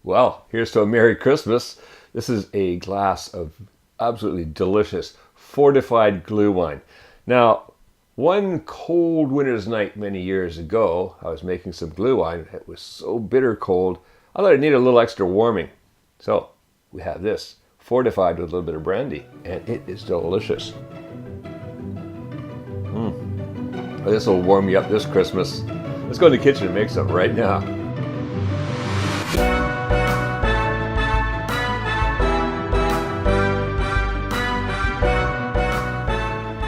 Well, here's to a Merry Christmas. This is a glass of absolutely delicious fortified glühwein. Now, one cold winter's night many years ago, I was making some glühwein. It was so bitter cold, I thought it needed a little extra warming. So we have this, fortified with a little bit of brandy, and it is delicious. This will warm you up this Christmas. Let's go in the kitchen and make some right now.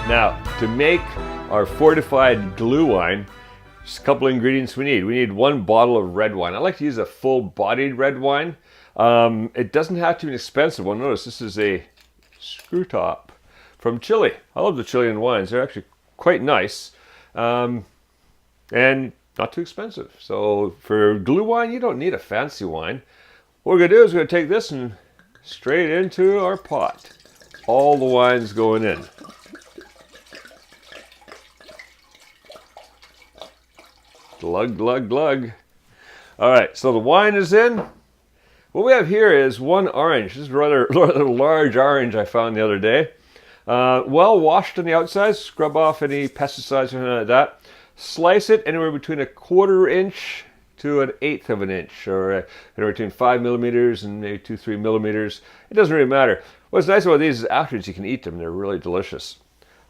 Now, to make our fortified glühwein, just a couple ingredients we need. We need 1 bottle of red wine. I like to use a full-bodied red wine. It doesn't have to be an expensive one. Notice this is a screw top from Chile. I love the Chilean wines. They're actually quite nice and not too expensive. So for glühwein, you don't need a fancy wine. What we're going to do is we're going to take this and straight into our pot. All the wine's going in. Glug, glug, glug. All right, so the wine is in. What we have here is 1 orange. This is a rather large orange I found the other day. Well washed on the outside, scrub off any pesticides or anything like that. Slice it anywhere between 1/4 inch to 1/8 of an inch, or anywhere between 5 millimeters and maybe 2-3 millimeters. It doesn't really matter. What's nice about these is afterwards you can eat them. They're really delicious.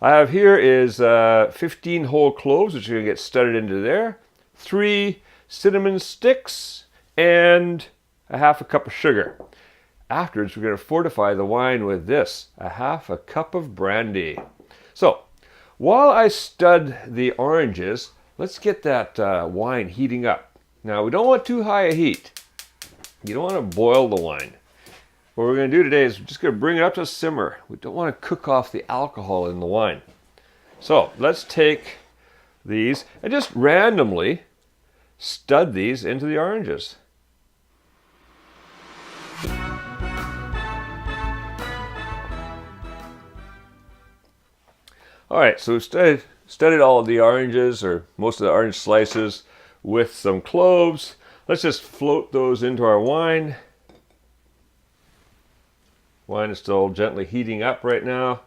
I have here is 15 whole cloves, which are going to get studded into there. 3 cinnamon sticks and 1/2 cup of sugar. Afterwards, we're going to fortify the wine with this, 1/2 cup of brandy. So, while I stud the oranges, let's get that wine heating up. Now, we don't want too high a heat. You don't want to boil the wine. What we're going to do today is we're just going to bring it up to simmer. We don't want to cook off the alcohol in the wine. So, let's take these and just randomly stud these into the oranges. All right, so we've studied all of the oranges, or most of the orange slices, with some cloves. Let's just float those into our wine. Wine is still gently heating up right now.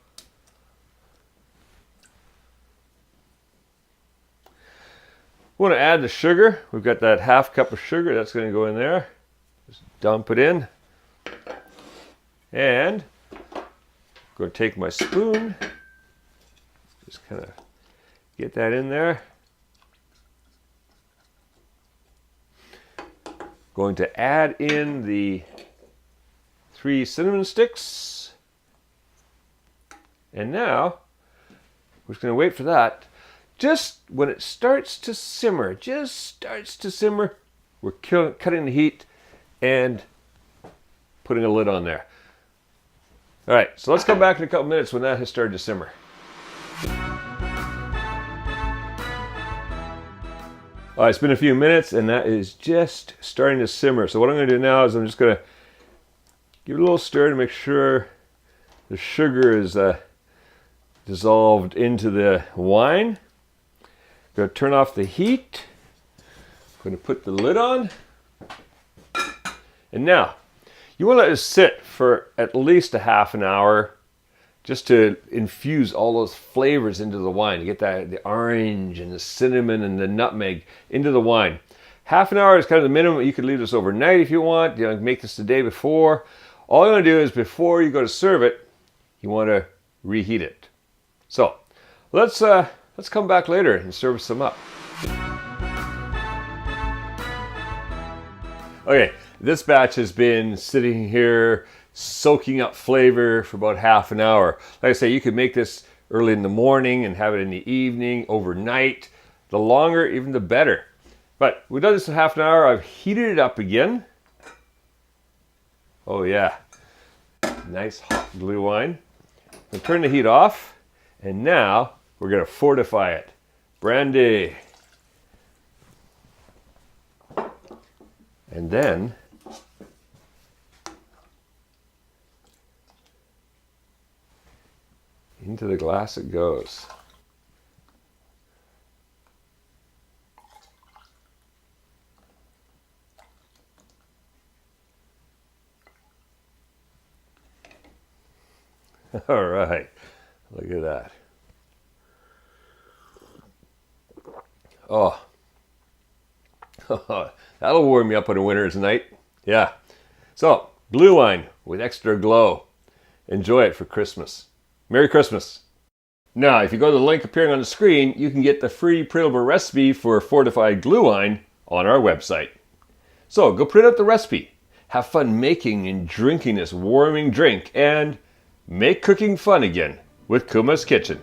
We want to add the sugar. We've got that 1/2 cup of sugar. That's going to go in there. Just dump it in. And I'm going to take my spoon. Just kind of get that in there. Going to add in the 3 cinnamon sticks. And now, we're just going to wait for that. Just when it starts to simmer, we're cutting the heat and putting a lid on there. All right, so let's come back in a couple minutes when that has started to simmer. All right, it's been a few minutes and that is just starting to simmer. So what I'm going to do now is I'm just going to give it a little stir to make sure the sugar is dissolved into the wine. Going to turn off the heat. Going to put the lid on. And now, you want to let it sit for at least 1/2 hour just to infuse all those flavors into the wine. You get the orange and the cinnamon and the nutmeg into the wine. 1/2 hour is kind of the minimum. You could leave this overnight if you want. You know, make this the day before. All you want to do is before you go to serve it, you want to reheat it. So let's come back later and serve some up. Okay, this batch has been sitting here soaking up flavor for about 1/2 hour. Like I say, you could make this early in the morning and have it in the evening, overnight. The longer, even the better. But we've done this in 1/2 hour. I've heated it up again. Oh yeah, nice hot glühwein. I'll turn the heat off, and now we're going to fortify it. Brandy. And then into the glass it goes. All right, look at that. Oh, that'll warm me up on a winter's night. Yeah. So, blue wine with extra glow. Enjoy it for Christmas. Merry Christmas. Now, if you go to the link appearing on the screen, you can get the free printable recipe for fortified glühwein on our website. So, go print out the recipe. Have fun making and drinking this warming drink, and make cooking fun again with Kuma's Kitchen.